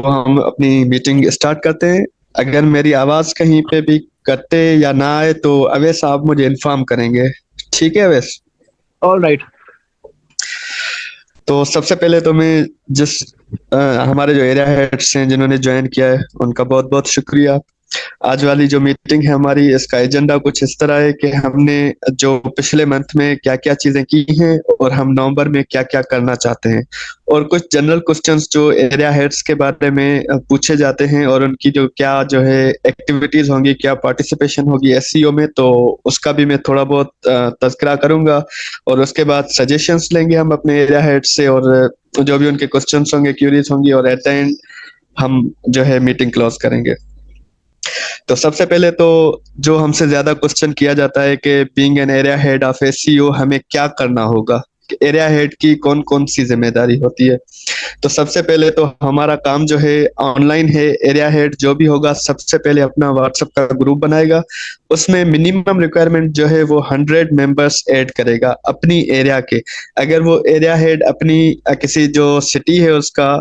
हम अपनी meeting start करते हैं। अगर मेरी आवाज कहीं पे भी कटे या ना आए तो अवैस आप मुझे इन्फॉर्म करेंगे। ठीक है अवैस। All right. तो सबसे पहले तो मैं जिस हमारे जो एरिया हेड्स हैं जिन्होंने ज्वाइन किया है उनका बहुत बहुत शुक्रिया। आज वाली जो मीटिंग है हमारी, इसका एजेंडा कुछ इस तरह है कि हमने जो पिछले मंथ में क्या क्या चीजें की हैं और हम नवंबर में क्या क्या करना चाहते हैं, और कुछ जनरल क्वेश्चंस जो एरिया हेड्स के बारे में पूछे जाते हैं और उनकी जो क्या जो है एक्टिविटीज होंगी, क्या पार्टिसिपेशन होगी एससीओ में, तो उसका भी मैं थोड़ा बहुत तज़किरा करूंगा। और उसके बाद सजेशंस लेंगे हम अपने एरिया हेड से, और जो भी उनके क्वेश्चंस होंगे, क्यूरीज होंगी, और एट द एंड हम जो है मीटिंग क्लोज करेंगे। तो सबसे पहले तो जो हमसे ज्यादा क्वेश्चन किया जाता है कि being an area head of SCO हमें क्या करना होगा, एरिया हेड की कौन कौन सी जिम्मेदारी होती है। तो सबसे पहले तो हमारा काम जो है ऑनलाइन है। एरिया हेड जो भी होगा सबसे पहले अपना व्हाट्सएप का ग्रुप बनाएगा। उसमें मिनिमम रिक्वायरमेंट जो है वो 100 मेंबर्स ऐड करेगा अपनी एरिया के। अगर वो एरिया हेड अपनी किसी जो सिटी है उसका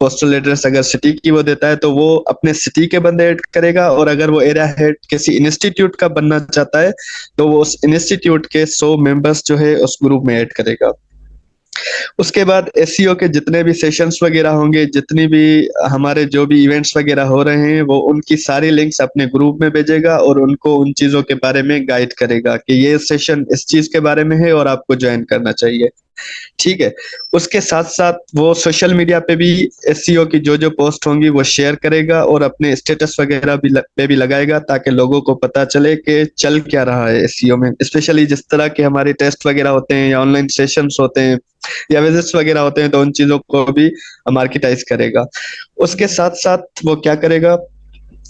पोस्टल एड्रेस अगर सिटी की वो देता है तो वो अपने सिटी के बंदे ऐड करेगा, और अगर वो एरिया हेड किसी इंस्टीट्यूट का बनना चाहता है तो वो उस इंस्टीट्यूट के 100 मेंबर्स जो है उस ग्रुप में ऐड करेगा। उसके बाद एसईओ के जितने भी सेशंस वगैरह होंगे, जितनी भी हमारे जो भी इवेंट्स वगैरह हो रहे हैं, वो उनकी सारी लिंक्स अपने ग्रुप में भेजेगा और उनको उन चीजों के बारे में गाइड करेगा कि ये सेशन इस चीज के बारे में है और आपको ज्वाइन करना चाहिए। ठीक है। उसके साथ साथ वो सोशल मीडिया पे भी एसईओ की जो जो पोस्ट होंगी वो शेयर करेगा और अपने स्टेटस वगैरह भी पे भी लगाएगा, ताकि लोगों को पता चले कि चल क्या रहा है एसईओ में। स्पेशली जिस तरह के हमारे टेस्ट वगैरह होते हैं या ऑनलाइन सेशंस होते हैं या विजिट्स वगैरह होते हैं, तो उन चीजों को भी मार्केटाइज करेगा। उसके साथ साथ वो क्या करेगा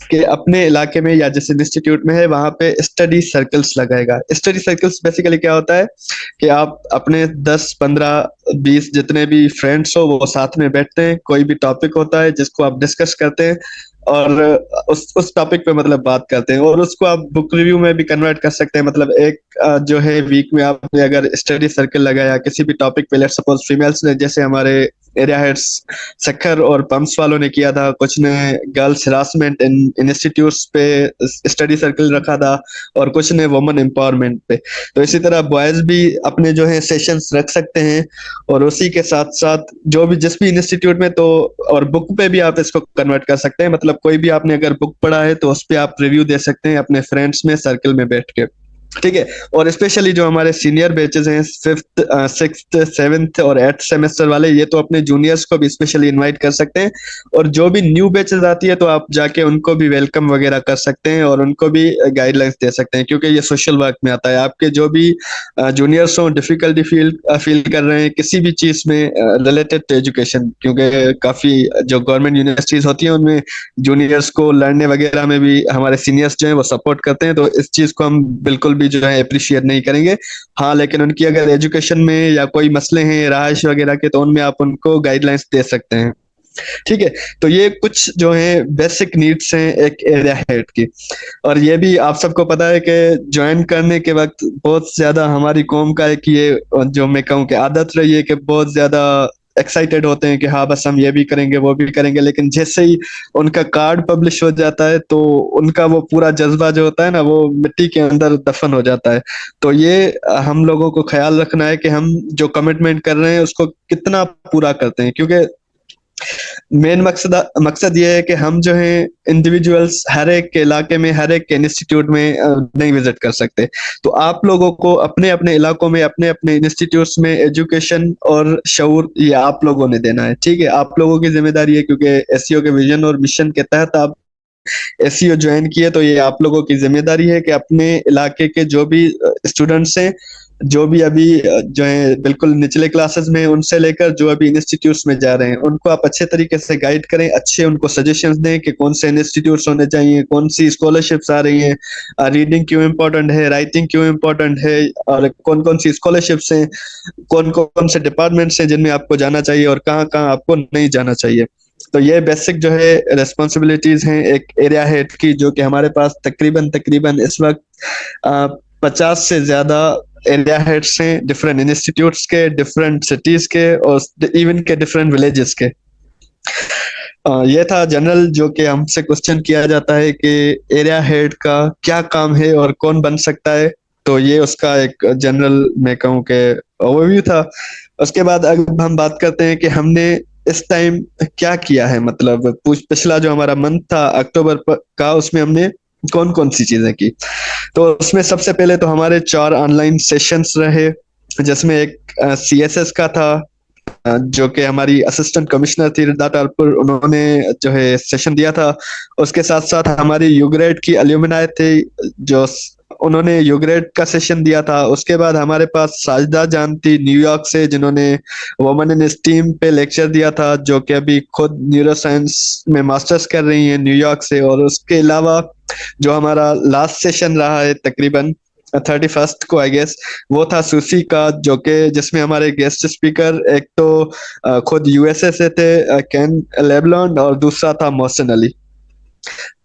कि अपने इलाके में या जिस इंस्टीट्यूट में है वहां पे स्टडी सर्कल्स लगाएगा। स्टडी सर्कल्स बेसिकली क्या होता है कि आप अपने 10 15 20 जितने भी फ्रेंड्स हो वो साथ में बैठते हैं, कोई भी टॉपिक होता है जिसको आप डिस्कस करते हैं, और उस टॉपिक पे मतलब बात करते हैं, और उसको आप बुक रिव्यू में भी कन्वर्ट कर सकते हैं। मतलब एक जो है वीक में आपने अगर स्टडी सर्कल लगाया किसी भी टॉपिक पे, लेट्स सपोज फीमेल्स ने, जैसे हमारे एरिया हेड्स सखर और पंप्स वालों ने किया था, कुछ ने गर्ल्स हरासमेंट इन इंस्टीट्यूट्स पे स्टडी सर्कल रखा था, और कुछ ने वुमेन एम्पावरमेंट पे। तो इसी तरह बॉयज भी अपने जो है सेशंस रख सकते हैं। और उसी के साथ साथ जो भी जिस भी इंस्टीट्यूट में, तो और बुक पे भी आप इसको कन्वर्ट कर सकते हैं। मतलब कोई भी आपने अगर बुक पढ़ा है तो उस पे आप रिव्यू दे सकते हैं अपने फ्रेंड्स में सर्कल में बैठ के। ठीक है। और स्पेशली जो हमारे सीनियर बैचेस हैं, 5th 6th 7th और 8th सेमेस्टर वाले, ये तो अपने जूनियर्स को भी स्पेशली इनवाइट कर सकते हैं। और जो भी न्यू बैचेस आती है तो आप जाके उनको भी वेलकम वगैरह कर सकते हैं और उनको भी गाइडलाइंस दे सकते हैं, क्योंकि ये सोशल वर्क में आता है। आपके जो भी जूनियर्स हो डिफिकल्टी फील फील कर रहे हैं किसी भी चीज में रिलेटेड टू एजुकेशन, क्योंकि काफी जो गवर्नमेंट यूनिवर्सिटीज होती हैं उनमें जूनियर्स को लड़ने वगैरह में भी हमारे सीनियर्स जो हैं वो सपोर्ट करते हैं, तो इस चीज को हम बिल्कुल भी जो है अप्रिशिएट नहीं करेंगे। हाँ, लेकिन उनकी अगर एजुकेशन में या कोई मसले हैं रहायश वगैरह के, तो उनमें आप उनको गाइडलाइंस दे सकते हैं। ठीक है। तो ये कुछ जो है बेसिक नीड्स हैं एक एरिया हेड की। और ये भी आप सबको पता है कि ज्वाइन करने के वक्त बहुत ज्यादा हमारी कौम का एक ये जो मैं कहूँ कि आदत रही है कि बहुत ज्यादा एक्साइटेड होते हैं कि हाँ बस हम ये भी करेंगे वो भी करेंगे, लेकिन जैसे ही उनका कार्ड पब्लिश हो जाता है तो उनका वो पूरा जज्बा जो होता है ना वो मिट्टी के अंदर दफन हो जाता है। तो ये हम लोगों को ख्याल रखना है कि हम जो कमिटमेंट कर रहे हैं उसको कितना पूरा करते हैं, क्योंकि मेन मकसद मकसद ये है कि हम जो है इंडिविजुअल्स हर एक के इलाके में हर एक के इंस्टीट्यूट में नहीं विजिट कर सकते। तो आप लोगों को अपने अपने इलाकों में अपने अपने इंस्टीट्यूट्स में एजुकेशन और शऊर ये आप लोगों ने देना है। ठीक है, आप लोगों की जिम्मेदारी है, क्योंकि एसईओ के विजन और मिशन के तहत आप एसईओ ज्वाइन किए, तो ये आप लोगों की जिम्मेदारी है कि अपने इलाके के जो भी स्टूडेंट्स हैं, जो भी अभी जो है बिल्कुल निचले क्लासेस में, उनसे लेकर जो अभी इंस्टीट्यूट्स में जा रहे हैं, उनको आप अच्छे तरीके से गाइड करें, अच्छे उनको सजेशंस दें कि कौन से इंस्टीट्यूट्स होने चाहिए, कौन सी स्कॉलरशिप्स आ रही हैं, रीडिंग क्यों इम्पोर्टेंट है, राइटिंग क्यों इम्पोर्टेंट है, और कौन कौन सी स्कॉलरशिप्स हैं, कौन कौन से डिपार्टमेंट्स हैं जिनमें आपको जाना चाहिए और कहाँ कहाँ आपको नहीं जाना चाहिए। तो ये बेसिक जो है रेस्पॉन्सिबिलिटीज हैं एक एरिया हेड की, जो कि हमारे पास तकरीबन तकरीबन इस वक्त 50 से ज्यादा एरिया हेड्स हैं, डिफरेंट इंस्टीट्यूट्स के, डिफरेंट सिटीज के, और इवन के डिफरेंट विलेजेस के। ये था जनरल जो कि हमसे क्वेश्चन किया जाता है कि एरिया हेड का क्या काम है और कौन बन सकता है। तो ये उसका एक जनरल मैं कहूँ कि ओवरव्यू था। उसके बाद अब हम बात करते हैं कि हमने इस टाइम क्या किया है, मतलब पिछला जो हमारा मंथ था अक्टूबर का, उसमें हमने कौन कौन सी चीजें की। तो उसमें सबसे पहले तो हमारे 4 ऑनलाइन सेशंस रहे, जिसमें एक सीएसएस का था, जो कि हमारी असिस्टेंट कमिश्नर थी रिदा टालपुर, उन्होंने जो है सेशन दिया था। उसके साथ साथ हमारी यूग्रेड की एल्यूमिनाई थी, जो उन्होंने यूग्रेड का सेशन दिया था। उसके बाद हमारे पास साजिदा जान थी न्यूयॉर्क से, जिन्होंने वुमेन इन स्टीम पे लेक्चर दिया था, जो कि अभी खुद न्यूरो साइंस में मास्टर्स कर रही हैं न्यूयॉर्क से। और उसके अलावा जो हमारा लास्ट सेशन रहा है तकरीबन 31 को आई गेस, वो था सुसी का, जो कि जिसमें हमारे गेस्ट स्पीकर एक तो खुद यूएसए से थे, केन लेबलॉन्ड, और दूसरा था मोहसिन अली।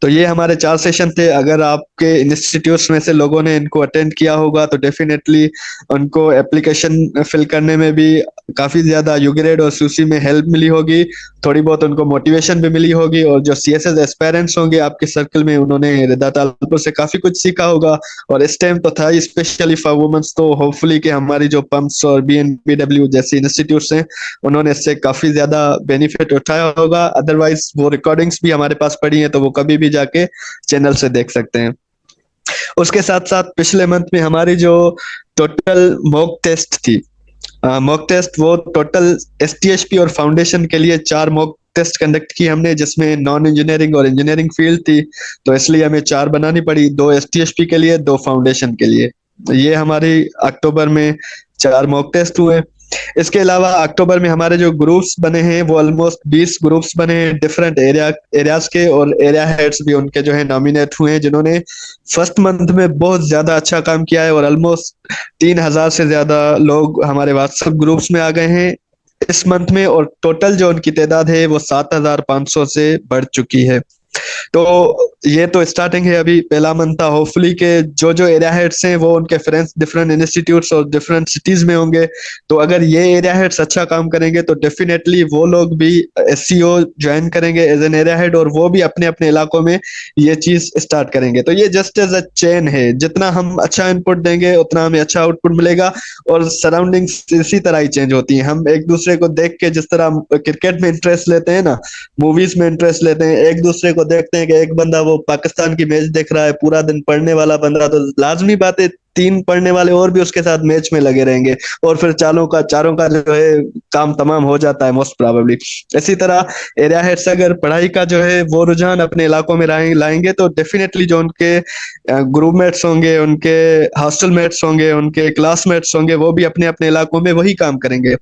तो ये हमारे 4 सेशन थे। अगर आपके इंस्टीट्यूट्स में से लोगों ने इनको अटेंड किया होगा तो डेफिनेटली उनको एप्लीकेशन फिल करने में भी काफी ज्यादा यूग्रेड और सूसी में हेल्प मिली होगी, थोड़ी बहुत उनको मोटिवेशन भी मिली होगी। और जो सीएसएस एस्पायरेंट्स होंगे आपके सर्कल में, उन्होंने रिदा तालपुर से काफी कुछ सीखा होगा। और इस टाइम तो था स्पेशली फॉर वुमेन्स, तो होपफुली कि हमारी जो पम्प्स और बीएनबीडब्ल्यू जैसी इंस्टीट्यूट्स हैं, उन्होंने इससे काफी ज्यादा बेनिफिट उठाया होगा। अदरवाइज वो रिकॉर्डिंग्स भी हमारे पास पड़ी हैं, तो वो कभी भी जाके चैनल से देख सकते हैं। उसके साथ साथ पिछले मंथ में हमारी जो टोटल मॉक टेस्ट थी, मॉक टेस्ट वो टोटल एसटीएचपी और फाउंडेशन के लिए 4 मॉक टेस्ट कंडक्ट की हमने, जिसमें नॉन इंजीनियरिंग और इंजीनियरिंग फील्ड थी। तो इसलिए हमें 4 बनानी पड़ी, 2 एसटीएचपी के लिए, 2 फाउंडेशन के लिए। ये हमारी अक्टूबर में 4 मॉक टेस्ट हुए। इसके अलावा अक्टूबर में हमारे जो ग्रुप्स बने हैं वो ऑलमोस्ट 20 ग्रुप्स बने हैं डिफरेंट एरियाज के, और एरिया हेड्स भी उनके जो है नॉमिनेट हुए हैं, जिन्होंने फर्स्ट मंथ में बहुत ज्यादा अच्छा काम किया है। और ऑलमोस्ट 3,000 से ज्यादा लोग हमारे व्हाट्सएप ग्रुप्स में आ गए हैं इस मंथ में, और टोटल जो उनकी तादाद है वो 7,500 से बढ़ चुकी है। तो ये तो स्टार्टिंग है, अभी पहला मंथ था। होपफुली के जो जो एरिया हेड्स हैं वो उनके फ्रेंड्स डिफरेंट इंस्टीट्यूट्स और डिफरेंट सिटीज में होंगे। तो अगर ये एरिया हेड्स अच्छा काम करेंगे तो डेफिनेटली वो लोग भी एससीओ ज्वाइन करेंगे एज एन एरिया हेड, और वो भी अपने अपने इलाकों में ये चीज स्टार्ट करेंगे। तो ये जस्ट एज अ चेन है, जितना हम अच्छा इनपुट देंगे उतना हमें अच्छा आउटपुट मिलेगा। और सराउंडिंग्स इसी तरह ही चेंज होती हैं। हम एक दूसरे को देख के, जिस तरह क्रिकेट में इंटरेस्ट लेते हैं ना, मूवीज में इंटरेस्ट लेते हैं, एक दूसरे को देखते हैं कि एक बंदा वो पाकिस्तान की मैच देख रहा है पूरा दिन, पढ़ने वाला बंदा, तो लाजमी बात है 3 पढ़ने वाले और भी उसके साथ मैच में लगे रहेंगे, और फिर चारों का जो है काम तमाम हो जाता है मोस्ट प्रोबेबली। इसी तरह एरिया हेड्स अगर पढ़ाई का जो है वो रुझान अपने इलाकों में लाएंगे तो डेफिनेटली जो उनके ग्रुप मेट्स होंगे, उनके हॉस्टल मेट्स होंगे, उनके क्लासमेट्स होंगे, वो भी अपने अपने इलाकों में वही काम करेंगे।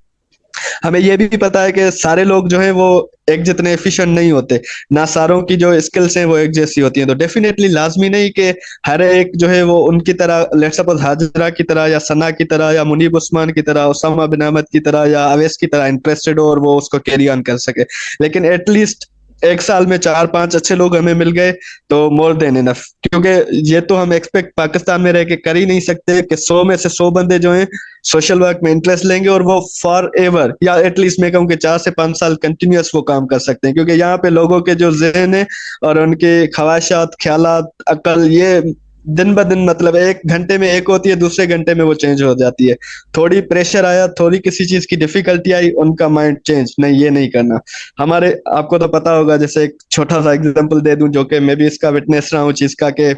हमें ये भी पता है कि सारे लोग जो हैं वो एक जितने एफिशिएंट नहीं होते, ना सारों की जो स्किल्स हैं वो एक जैसी होती हैं। तो डेफिनेटली लाजमी नहीं कि हर एक जो है वो उनकी तरह, लेट्स सपोज हाजरा की तरह या सना की तरह या मुनीब उस्मान की तरह, उसामा बिन अहमद की तरह या अवैस की तरह इंटरेस्टेड हो और वो उसको कैरी ऑन कर सके। लेकिन एटलीस्ट एक साल में 4-5 अच्छे लोग हमें मिल गए तो मोर देन इनफ। क्योंकि ये तो हम एक्सपेक्ट पाकिस्तान में रह के कर ही नहीं सकते कि 100 में से 100 बंदे जो हैं सोशल वर्क में इंटरेस्ट लेंगे और वो फॉर एवर, या एटलीस्ट मैं कहूँ कि 4 से 5 साल कंटिन्यूस वो काम कर सकते हैं। क्योंकि यहाँ पे लोगों के जो जहन है और उनके ख्वाहिशात, ख्यालात, अकल, ये दिन ब दिन, मतलब 1 घंटे में एक होती है, दूसरे घंटे में वो चेंज हो जाती है। थोड़ी प्रेशर आया, थोड़ी किसी चीज की डिफिकल्टी आई, उनका माइंड चेंज, नहीं ये नहीं करना। हमारे, आपको तो पता होगा, जैसे एक छोटा सा एग्जांपल दे दूं जो कि मैं भी इसका विटनेस रहा हूँ चीज का, कि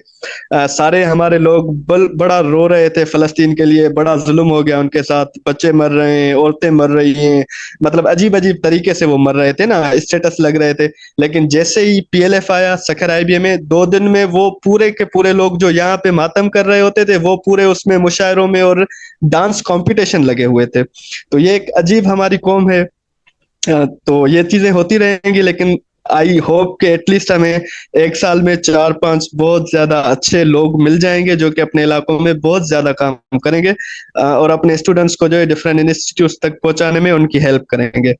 सारे हमारे लोग बड़ा रो रहे थे फलस्तीन के लिए, बड़ा जुल्म हो गया उनके साथ, बच्चे मर रहे हैं, औरतें मर रही हैं, मतलब अजीब अजीब तरीके से वो मर रहे थे ना, स्टेटस लग रहे थे। लेकिन जैसे ही पीएलएफ आया, सखर आईबीए में, 2 दिन में वो पूरे के पूरे लोग जो यहाँ पे मातम कर रहे होते थे वो पूरे उसमें मुशायरों में और डांस कंपटीशन लगे हुए थे। तो ये एक अजीब हमारी कौम है। तो ये चीजें होती रहेंगी, लेकिन आई होप कि एटलीस्ट हमें एक साल में 4-5 बहुत ज्यादा अच्छे लोग मिल जाएंगे जो कि अपने इलाकों में बहुत ज्यादा काम करेंगे, और अपने स्टूडेंट्स को जो है डिफरेंट इंस्टीट्यूट तक पहुंचाने में उनकी हेल्प करेंगे।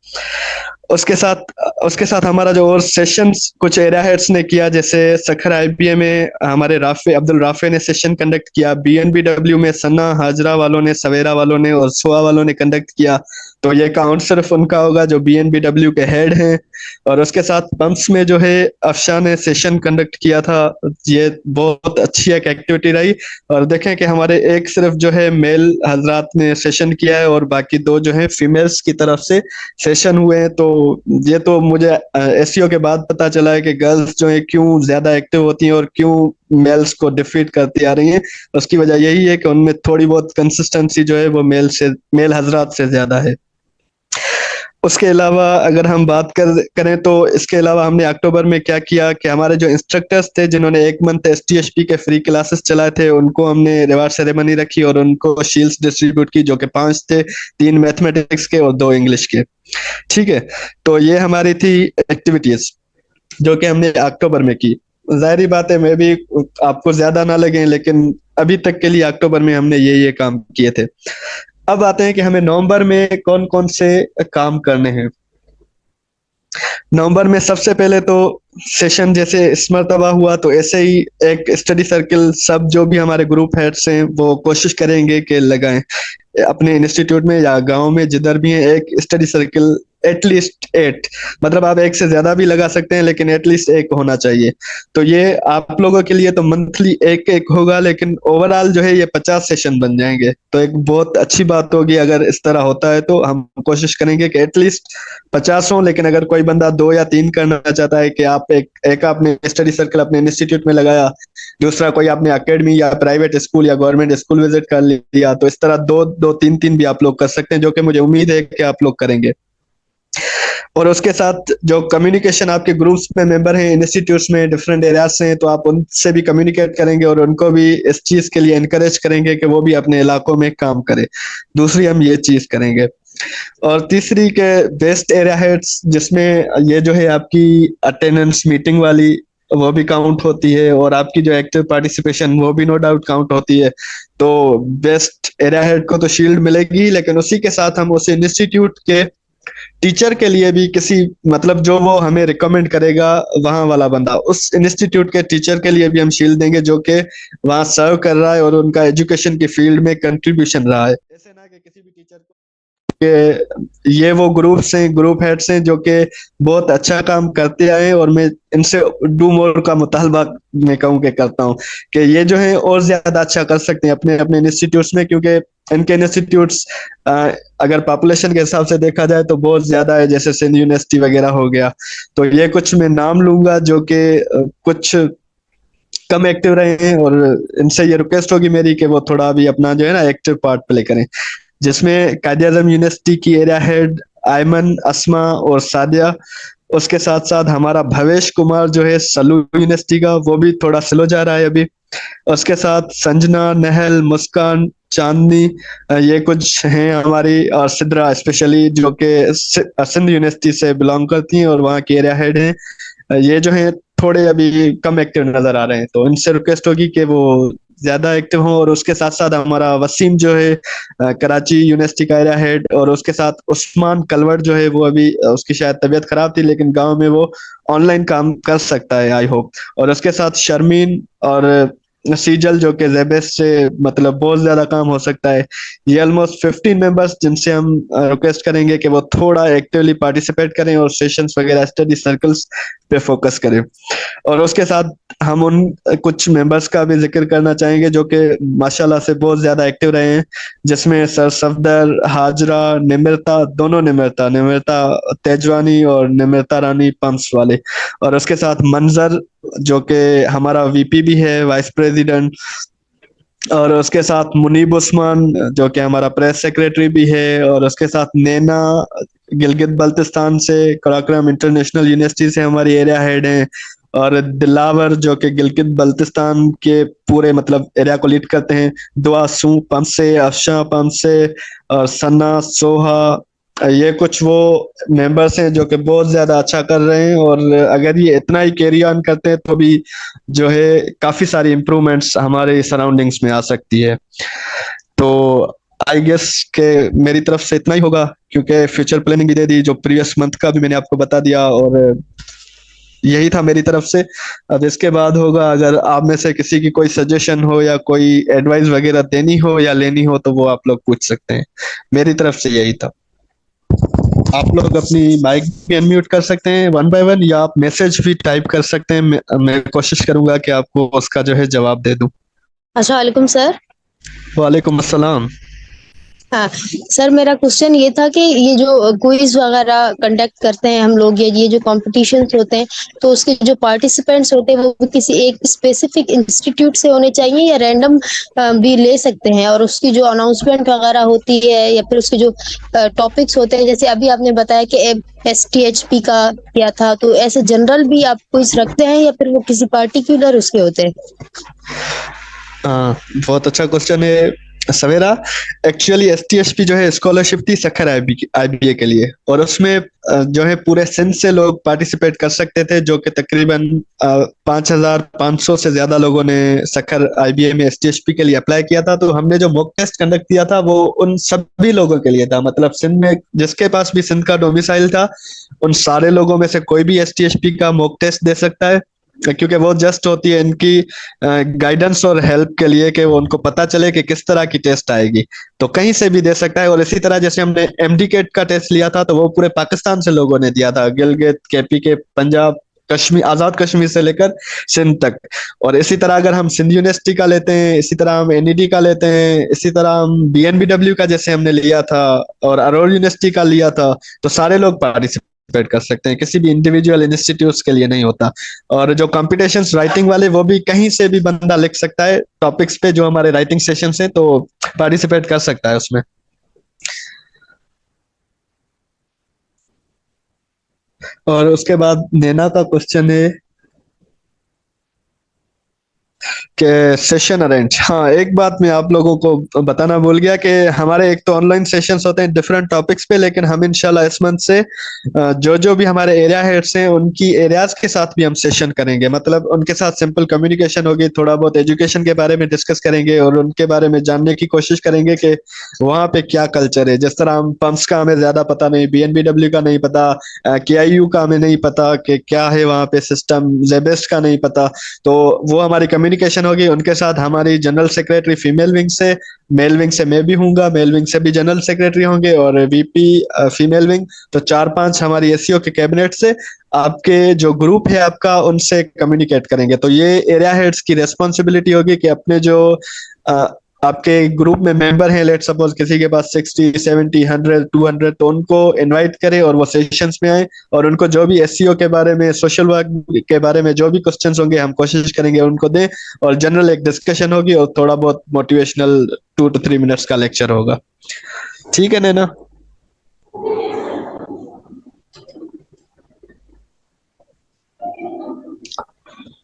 उसके साथ उसके साथ हमारा जो और सेशंस कुछ एरिया हेड्स ने किया, जैसे सखर आईबीए में हमारे राफे अब्दुल राफे ने सेशन कंडक्ट किया, बीएनबीडब्ल्यू में सन्ना हाजरा वालों ने, सवेरा वालों ने और सुआ वालों ने कंडक्ट किया। तो ये काउंट सिर्फ उनका होगा जो बीएनबीडब्ल्यू के हेड हैं। और उसके साथ पंप्स में जो है अफशा ने सेशन कंडक्ट किया था। ये बहुत अच्छी एक एक्टिविटी रही। और देखें कि हमारे एक सिर्फ जो है मेल हजरात ने सेशन किया है और बाकी दो जो है फीमेल्स की तरफ से सेशन हुए हैं। तो ये तो मुझे एसईओ के बाद पता चला है कि गर्ल्स जो है क्यों ज्यादा एक्टिव होती हैं और क्यों मेल्स को डिफीट करती आ रही हैं। उसकी वजह यही है कि उनमें थोड़ी बहुत कंसिस्टेंसी जो है वो मेल हजरात से ज्यादा है। उसके अलावा अगर हम बात करें तो इसके अलावा हमने अक्टूबर में क्या किया कि हमारे जो इंस्ट्रक्टर्स थे जिन्होंने एक मंथ एसटीएचपी के फ्री क्लासेस चलाए थे, उनको हमने रिवार्ड सेरेमनी रखी और उनको शील्ड्स डिस्ट्रीब्यूट की, जो कि 5 थे, 3 मैथमेटिक्स के और 2 इंग्लिश के। ठीक है। तो ये हमारी थी एक्टिविटीज जो कि हमने अक्टूबर में की। जाहिर बात है मैं भी आपको ज्यादा ना लगे, लेकिन अभी तक के लिए अक्टूबर में हमने ये काम किए थे। अब आते हैं कि हमें नवंबर में कौन कौन से काम करने हैं। नवंबर में सबसे पहले तो सेशन जैसे इस मरतबा हुआ, तो ऐसे ही एक स्टडी सर्कल सब जो भी हमारे ग्रुप हेड्स हैं वो कोशिश करेंगे कि लगाएं अपने इंस्टीट्यूट में या गांव में जिधर भी है एक स्टडी सर्कल, एटलीस्ट 8। मतलब आप एक से ज्यादा भी लगा सकते हैं लेकिन एटलीस्ट एक होना चाहिए। तो ये आप लोगों के लिए तो मंथली एक एक होगा, लेकिन ओवरऑल जो है ये 50 सेशन बन जाएंगे। तो एक बहुत अच्छी बात होगी अगर इस तरह होता है। तो हम कोशिश करेंगे कि एटलीस्ट 50 हो, लेकिन अगर कोई बंदा 2 या 3 करना चाहता है कि आप एक आपने स्टडी सर्कल अपने इंस्टीट्यूट में लगाया, दूसरा कोई आपने अकेडमी या प्राइवेट स्कूल या गवर्नमेंट स्कूल विजिट कर लिया, तो इस तरह दो दो तीन तीन भी आप लोग कर सकते हैं, जो कि मुझे उम्मीद है कि आप लोग करेंगे। और उसके साथ जो कम्युनिकेशन आपके ग्रुप्स में मेंबर हैं इंस्टीट्यूट्स में डिफरेंट एरियाज से हैं, तो आप उनसे भी कम्युनिकेट करेंगे और उनको भी इस चीज के लिए एनकरेज करेंगे कि वो भी अपने इलाकों में काम करें। दूसरी हम ये चीज करेंगे। और तीसरी के बेस्ट एरिया हेड्स, जिसमें ये जो है आपकी अटेंडेंस मीटिंग वाली वो भी काउंट होती है और आपकी जो एक्टिव पार्टिसिपेशन वो भी नो डाउट काउंट होती है। तो बेस्ट एरिया हेड को तो शील्ड मिलेगी, लेकिन उसी के साथ हम उस इंस्टीट्यूट के टीचर के लिए भी किसी, मतलब जो वो हमें रिकमेंड करेगा वहां वाला बंदा, उस इंस्टीट्यूट के टीचर के लिए भी हम शील्ड देंगे जो कि वहां सर्व कर रहा है और उनका एजुकेशन की फील्ड में कंट्रीब्यूशन रहा है। ऐसे ना कि किसी भी टीचर को कि ये वो ग्रुप्स हैं, ग्रुप हेड्स हैं जो कि बहुत अच्छा काम करते आए हैं और मैं इनसे डू मोर का मुतालबा मैं कहूँ कि करता हूँ कि ये जो है और ज्यादा अच्छा कर सकते हैं अपने अपने इंस्टीट्यूट्स में, क्योंकि इनके इंस्टीट्यूट्स अगर पॉपुलेशन के हिसाब से देखा जाए तो बहुत ज्यादा है, जैसे सिंध यूनिवर्सिटी वगैरह हो गया। तो ये कुछ मैं नाम लूंगा जो कि कुछ कम एक्टिव रहे हैं, और इनसे ये रिक्वेस्ट होगी मेरी कि वो थोड़ा भी अपना जो है ना एक्टिव पार्ट प्ले करें। जिसमें कायद आजम यूनिवर्सिटी की एरिया हेड आयमन, अस्मा और सादिया। उसके साथ साथ हमारा भवेश कुमार जो है सलू यूनिवर्सिटी का, वो भी थोड़ा स्लो जा रहा है अभी। उसके साथ संजना, नहल, मुस्कान, चांदनी, ये कुछ हैं हमारी, और सिद्रा स्पेशली जो कि सिंध यूनिवर्सिटी से बिलोंग करती हैं और वहाँ की एरिया हेड हैं। ये जो है थोड़े अभी कम एक्टिव नजर आ रहे हैं, तो इनसे रिक्वेस्ट होगी कि वो ज्यादा एक्टिव हों। और उसके साथ साथ हमारा वसीम जो है कराची यूनिवर्सिटी का एरिया हेड, और उसके साथ उस्मान कलवट जो है वो अभी उसकी शायद तबीयत खराब थी लेकिन गांव में वो ऑनलाइन काम कर सकता है, आई होप। और उसके साथ शर्मीन और सीजल जो कि जेबेस से मतलब बहुत ज्यादा काम हो सकता है। ये ऑलमोस्ट 15 मेंबर्स जिनसे हम रिक्वेस्ट करेंगे कि वो थोड़ा एक्टिवली पार्टिसिपेट करें और सेशंस वगैरह स्टडी सर्कल्स पे फोकस करें। और उसके साथ हम उन कुछ मेंबर्स का भी जिक्र करना चाहेंगे जो कि माशाल्लाह से बहुत ज्यादा एक्टिव रहे हैं, जिसमें सर सफदर, हाजरा, निमृता, दोनों निमृता, निमृता तेजवानी और निमृता रानी पंप्स वाले। और उसके साथ मंजर जो कि हमारा वीपी भी है, वाइस प्रेसिडेंट। और उसके साथ मुनीब उस्मान जो कि हमारा प्रेस सेक्रेटरी भी है। और उसके साथ नैना गिलगित बल्तिस्तान से, कराक्रम इंटरनेशनल यूनिवर्सिटी से हमारी एरिया हेड हैं। और दिलावर जो कि गिलगित बल्तिस्तान के पूरे मतलब एरिया को लीड करते हैं। दुआ सू पंप से, अफशा पंप से, और सन्ना, सोहा, ये कुछ वो मेंबर्स हैं जो कि बहुत ज्यादा अच्छा कर रहे हैं। और अगर ये इतना ही कैरी ऑन करते हैं तो भी जो है काफी सारी इम्प्रूवमेंट्स हमारे सराउंडिंग्स में आ सकती है। तो आई गेस के मेरी तरफ से इतना ही होगा, क्योंकि फ्यूचर प्लानिंग भी दे दी, जो प्रीवियस मंथ का भी मैंने आपको बता दिया, और यही था मेरी तरफ से। अब इसके बाद होगा, अगर आप में से किसी की कोई सजेशन हो या कोई एडवाइस वगैरह देनी हो या लेनी हो, तो वो आप लोग पूछ सकते हैं। मेरी तरफ से यही था। आप लोग अपनी माइक भी अनम्यूट कर सकते हैं वन बाय वन, या आप मैसेज भी टाइप कर सकते हैं। मैं कोशिश करूंगा कि आपको उसका जो है जवाब दे दूं। अस्सलाम वालेकुम सर। वालेकुम अस्सलाम। हाँ सर, मेरा क्वेश्चन ये था कि ये जो क्विज वगैरह कंडक्ट करते हैं हम लोग, ये जो कॉम्पिटिशन्स होते हैं, तो उसके जो पार्टिसिपेंट्स होते हैं वो किसी एक स्पेसिफिक इंस्टीट्यूट से होने चाहिए या रैंडम भी ले सकते हैं? और उसकी जो अनाउंसमेंट वगैरह होती है या फिर उसके जो टॉपिक्स होते हैं, जैसे अभी आपने बताया कि STHP का किया था, तो ऐसे जनरल भी आप क्विज रखते हैं या फिर वो किसी पार्टिकुलर उसके होते हैं? हाँ, बहुत अच्छा क्वेश्चन है सवेरा। एक्चुअली STSP जो है स्कॉलरशिप थी सखर IBA के लिए, और उसमें जो है पूरे सिंध से लोग पार्टिसिपेट कर सकते थे, जो कि तकरीबन 5,500 से ज्यादा लोगों ने सखर IBA में STSP के लिए अप्लाई किया था। तो हमने जो मॉक टेस्ट कंडक्ट किया था वो उन सभी लोगों के लिए था, मतलब सिंध में जिसके पास भी सिंध का डोमिसाइल था, उन सारे लोगों में से कोई भी STSP का मॉक टेस्ट दे सकता है। क्योंकि वो जस्ट होती है इनकी गाइडेंस और हेल्प के लिए, कि वो उनको पता चले कि किस तरह की टेस्ट आएगी। तो कहीं से भी दे सकता है। और इसी तरह जैसे हमने MD-CAT का टेस्ट लिया था, तो वो पूरे पाकिस्तान से लोगों ने दिया था, गिलगित, KPK, पंजाब, कश्मीर, आजाद कश्मीर से लेकर सिंध तक। और इसी तरह अगर हम सिंध यूनिवर्सिटी का लेते हैं, इसी तरह हम NED का लेते हैं, इसी तरह हम BNBW का जैसे हमने लिया था, और अरोड़ यूनिवर्सिटी का लिया था, तो सारे लोग पार्टिसिपेट कर सकते हैं, किसी भी इंडिविजुअल इंस्टीट्यूट के लिए नहीं होता। और जो कॉम्पिटिशन्स राइटिंग वाले, वो भी कहीं से भी बंदा लिख सकता है टॉपिक्स पे, जो हमारे राइटिंग सेशन है, तो पार्टिसिपेट कर सकता है उसमें। और उसके बाद नैना का क्वेश्चन है कि सेशन अरेंज। हाँ, एक बात मैं आप लोगों को बताना भूल गया कि हमारे एक तो ऑनलाइन सेशंस होते हैं डिफरेंट टॉपिक्स पे, लेकिन हम इंशाल्लाह इस मंथ से जो जो भी हमारे एरिया हेड्स हैं उनकी एरियाज के साथ भी हम सेशन करेंगे। मतलब उनके साथ सिंपल कम्युनिकेशन होगी, थोड़ा बहुत एजुकेशन के बारे में डिस्कस करेंगे, और उनके बारे में जानने की कोशिश करेंगे कि वहाँ पे क्या कल्चर है। जिस तरह हम पंप्स का हमें ज्यादा पता नहीं, BNBW का नहीं पता, KIU का हमें नहीं पता कि क्या है वहाँ पे सिस्टम, जेबेस्ट का नहीं पता। तो वो हमारी कम्युनिकेशन होगी उनके साथ। हमारी जनरल सेक्रेटरी फीमेल विंग से, मेल विंग से मैं भी हूँगा, मेल विंग से भी जनरल सेक्रेटरी होंगे, और VP फीमेल विंग। तो 4-5 हमारी SEO के कैबिनेट से आपके जो ग्रुप है आपका, उनसे कम्युनिकेट करेंगे। तो ये एरिया हेड्स की रेस्पॉन्सिबिलिटी होगी कि अपने जो अ, आपके ग्रुप में मेंबर हैं, लेट सपोज किसी के पास 60, 70, 100, 200, तो उनको इनवाइट करें और वो सेशंस में आए, और उनको जो भी SEO के बारे में, सोशल वर्क के बारे में जो भी क्वेश्चंस होंगे, हम कोशिश करेंगे उनको दें। और जनरल एक डिस्कशन होगी, और थोड़ा बहुत मोटिवेशनल 2 to 3 मिनट्स का लेक्चर होगा। ठीक है नैना?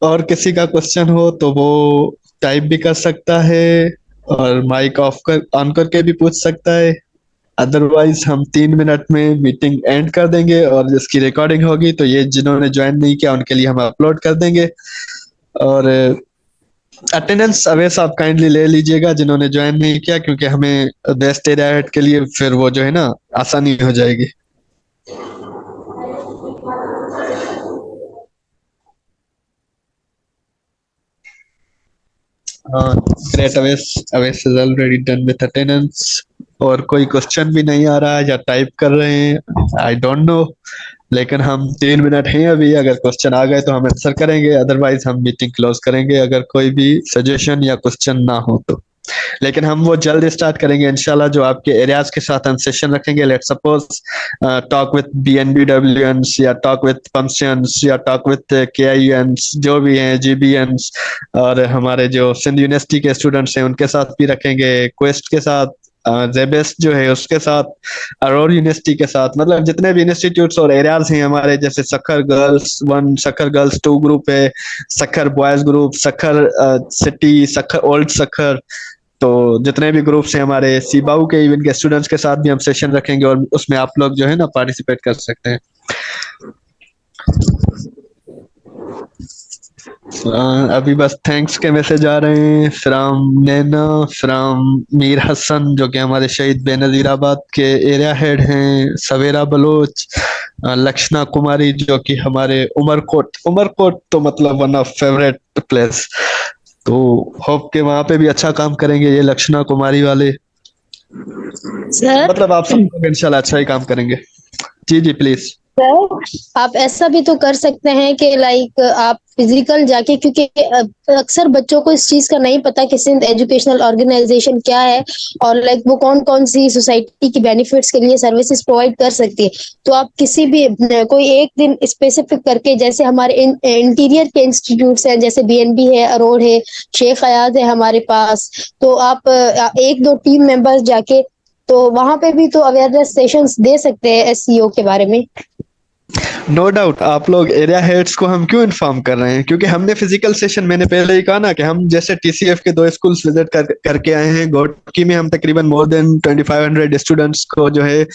और किसी का क्वेश्चन हो तो वो टाइप भी कर सकता है, और माइक ऑन करके भी पूछ सकता है। अदरवाइज हम 3 मिनट में मीटिंग एंड कर देंगे, और जिसकी रिकॉर्डिंग होगी तो ये जिन्होंने ज्वाइन नहीं किया उनके लिए हम अपलोड कर देंगे। और अटेंडेंस अवैस आप काइंडली ले लीजिएगा जिन्होंने ज्वाइन नहीं किया, क्योंकि हमें बेस्ट एरिया हेड के लिए फिर वो जो है ना, आसानी हो जाएगी। हाँ, great. अवेस अवेस is already done with attendance. और कोई क्वेश्चन भी नहीं आ रहा है या टाइप कर रहे हैं, आई डोंट नो। लेकिन हम 3 मिनट हैं अभी, अगर क्वेश्चन आ गए तो हम आंसर करेंगे, अदरवाइज हम मीटिंग क्लोज करेंगे, अगर कोई भी सजेशन या क्वेश्चन ना हो तो। लेकिन हम वो जल्द स्टार्ट करेंगे इंशाल्लाह, जो आपके एरियाज के साथ हम सेशन रखेंगे। Let suppose talk with BNBWNs, या टॉक विथ पंप्सियंस, या टॉक विथ KIUNs, जो भी हैं, GBNs। और हमारे जो सिंध यूनिवर्सिटी के स्टूडेंट्स हैं उनके साथ भी रखेंगे, क्वेस्ट के साथ, जेबेस्ट जो है उसके साथ, अरोर यूनिवर्सिटी के साथ। मतलब जितने भी इंस्टीट्यूट्स और एरियाज हैं हमारे, जैसे Sukkur girls 1, Sukkur girls 2 group है, Sukkur boys group, Sukkur city, Sukkur old Sukkur. तो जितने भी ग्रुप्स हैं हमारे, सीबाऊ के इवन के स्टूडेंट्स के साथ भी हम सेशन रखेंगे, और उसमें आप लोग जो है ना पार्टिसिपेट कर सकते हैं। अभी बस थैंक्स के मैसेज आ रहे हैं फ्रॉम नैना, फ्रॉम मीर हसन जो कि हमारे शहीद बेनजीराबाद के एरिया हेड हैं, सवेरा बलोच, लक्षणा कुमारी जो कि हमारे उमरकोट, उमरकोट तो मतलब वन ऑफ फेवरेट प्लेस, तो होप के वहां पे भी अच्छा काम करेंगे ये लक्षणा कुमारी वाले। सर मतलब आप सब लोग इंशाल्लाह अच्छा ही काम करेंगे। जी जी प्लीज। सर आप ऐसा भी तो कर सकते हैं कि लाइक आप फिजिकल जाके, क्योंकि अक्सर बच्चों को इस चीज का नहीं पता कि सिंध एजुकेशनल ऑर्गेनाइजेशन क्या है और लाइक वो कौन कौन सी सोसाइटी की बेनिफिट्स के लिए सर्विसेज प्रोवाइड कर सकती है। तो आप किसी भी कोई एक दिन स्पेसिफिक करके, जैसे हमारे इंटीरियर के इंस्टीट्यूट्स हैं, जैसे बीएनबी है, अरोड़ है, शेख हयात है हमारे पास, तो आप एक दो टीम मेंबर्स जाके तो वहां पे भी तो अवेयरनेस सेशंस दे सकते हैं एसईओ के बारे में। नो डाउट आप लोग एरिया हेड्स को हम क्यों इन्फॉर्म कर रहे हैं, क्योंकि हमने फिजिकल सेशन, मैंने पहले ही कहा ना कि हम जैसे टीसीएफ के 2 स्कूल्स विजिट करके आए हैं। घोटकी में हम तकरीबन मोर देन 2500 स्टूडेंट्स को जो है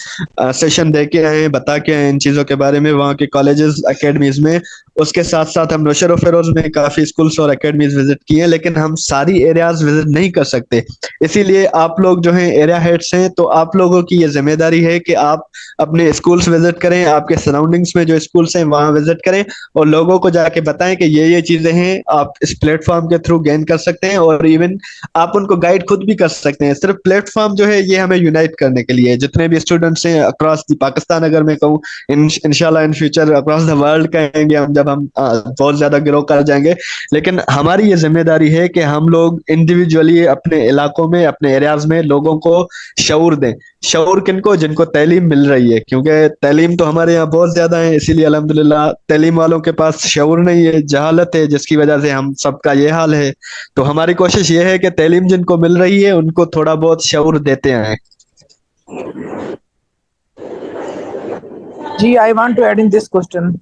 सेशन दे के आए हैं, बता के आए हैं इन चीज़ों के बारे में वहाँ के कॉलेजेस अकेडमीज में। उसके साथ साथ हम नौशेरो फेरोज में काफ़ी स्कूल्स और अकेडमीज विजिट किए हैं, लेकिन हम सारी एरियाज विजिट नहीं कर सकते। इसीलिए आप लोग जो हैं एरिया हेड्स हैं, तो आप लोगों की ये जिम्मेदारी है कि आप अपने स्कूल्स विजिट करें, आपके सराउंडिंग्स में जो स्कूल्स हैं वहां विजिट करें और लोगों को जाके बताएं कि ये चीजें हैं, आप इस प्लेटफॉर्म के थ्रू गेन कर सकते हैं, और इवन आप उनको गाइड खुद भी कर सकते हैं। सिर्फ प्लेटफॉर्म जो है ये हमें यूनाइट करने के लिए, जितने भी स्टूडेंट्स हैं अक्रॉस द पाकिस्तान, अगर मैं कहूँ इंशाल्लाह in future across the world कहेंगे हम, जब हम बहुत ज्यादा ग्रो कर जाएंगे। लेकिन हमारी ये जिम्मेदारी है कि हम लोग इंडिविजुअली अपने इलाकों में, अपने एरियाज में लोगों को शऊर दें। शऊर किनको, जिनको तालीम मिल रही है, क्योंकि तालीम तो हमारे यहाँ बहुत ज्यादा है, इसीलिए अल्हम्दुलिल्लाह तालीम वालों के पास शऊर नहीं है, जहालत है, जिसकी वजह से हम सबका ये हाल है। तो हमारी कोशिश ये है कि तालीम जिनको मिल रही है उनको थोड़ा बहुत शऊर देते आए। जी, I want to add in this question.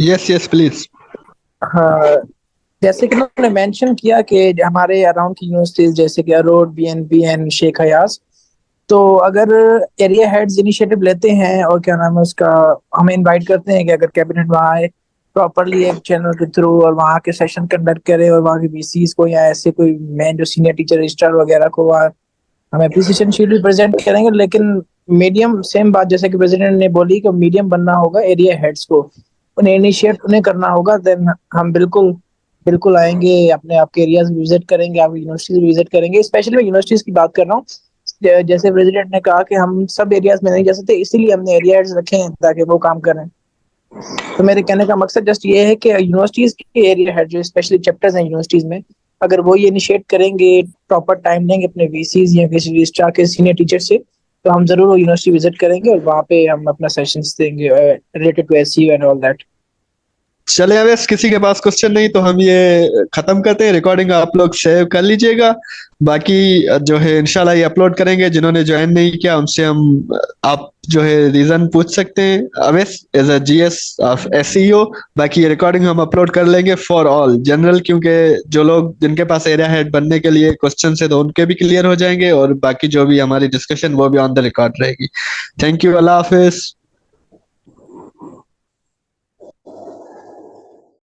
Yes yes please. हाँ, जैसे कि उन्होंने मेंशन किया कि हमारे अराउंड की यूनिवर्सिटीज जैसे कि अरोड़, बीएनबी एंड शेख हयास, तो अगर एरिया हेड्स इनिशिएटिव लेते हैं और क्या नाम है उसका, हमें इनवाइट करते हैं कि अगर कैबिनेट वहाँ आए प्रॉपरली एक चैनल के थ्रू और वहाँ के सेशन कंडक्ट करे और वहाँ के बीसीस को या ऐसे कोई मेन जो सीनियर टीचर रजिस्ट्रार वगैरह को वहाँ हम एप्रिसिएशन शीट भी प्रेजेंट करेंगे, लेकिन मीडियम सेम बात जैसे कि प्रेसिडेंट ने बोली कि मीडियम बनना होगा एरिया हेड्स को, उन्हें इनिशिएट उन्हें करना होगा। देन हम बिल्कुल बिल्कुल आएंगे, अपने आपके एरियाज विजिट करेंगे, आपकी यूनिवर्सिटीज विजिट करेंगे। स्पेशली मैं यूनिवर्सिटीज की बात कर रहा हूँ। जैसे प्रेसिडेंट ने कहा कि हम सब एरियाज में नहीं जा सकते, इसीलिए हमने एरिया हेड्स रखे हैं ताकि वो काम करें। तो मेरे कहने का मकसद जस्ट ये है कि यूनिवर्सिटीज के एरिया हेड जो स्पेशली चैप्टर्स हैं यूनिवर्सिटीज में, अगर वो ये इनिशिएट करेंगे, प्रॉपर टाइम लेंगे अपने वीसीज या किसी रजिस्ट्रार के सीनियर टीचर से, तो हम जरूर वो यूनिवर्सिटी विजिट करेंगे और वहाँ पे हम अपना सेशंस देंगे related to SEO and all that. चले अवैस, किसी के पास क्वेश्चन नहीं तो हम ये खत्म करते हैं। रिकॉर्डिंग आप लोग सेव कर लीजिएगा, बाकी जो है इंशाल्लाह ये अपलोड करेंगे। जिन्होंने ज्वाइन नहीं किया उनसे हम, आप जो है रीजन पूछ सकते हैं Awais as a GS of SEO. बाकी ये रिकॉर्डिंग हम अपलोड कर लेंगे फॉर ऑल जनरल, क्योंकि जो लोग जिनके पास एरिया हेड बनने के लिए क्वेश्चन है तो उनके भी क्लियर हो जाएंगे, और बाकी जो भी हमारी डिस्कशन वो भी ऑन द रिकॉर्ड रहेगी। Thank you, Allah Hafiz.